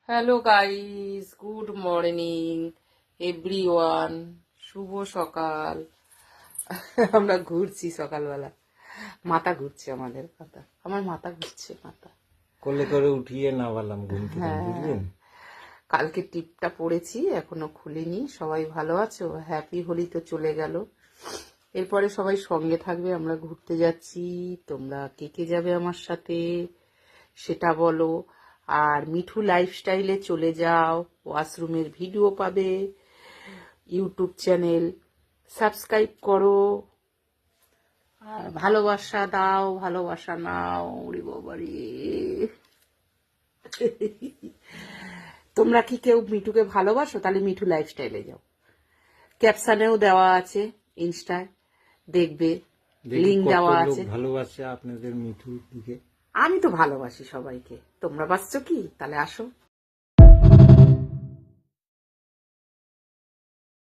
Hello guys, good morning everyone, শুভ সকাল। আমরা ঘুরছি সকালবেলা, মাথা ঘুরছে আমাদের, আমার মাথা ঘুরছে মাথা। কোলে করে উঠিয়ে নামালাম ঘুম থেকে, হ্যাঁ, বুঝলেন? কালকে টিপটা পড়েছি, এখনো খুলিনি। সবাই ভালো আছো? হ্যাপি হোলি তো চলে গেল, এরপরে সবাই সঙ্গে থাকবে, আমরা ঘুরতে যাচ্ছি। তোমরা কে কে যাবে আমার সাথে সেটা বলো। আর মিঠু লাইফস্টাইলে চলে যাও, ওয়াশরুমের ভিডিও পাবে, ইউটিউব চ্যানেল সাবস্ক্রাইব করো, আর ভালোবাসা দাও, ভালোবাসা নাও। ওরে বাবারে, তোমরা কি কেউ মিঠুকে ভালোবাসো? তাহলে মিঠু লাইফস্টাইলে যাও, ক্যাপশনেও দেওয়া আছে, ইনস্টায় দেখবে, দেখি লিঙ্ক কত দেওয়া লোক আছে। ভালোবাসে আপনাদের মিঠুর দিকে। আমি তো ভালোবাসি সবাইকে, তোমরা বাসছো কি? তাহলে আসো।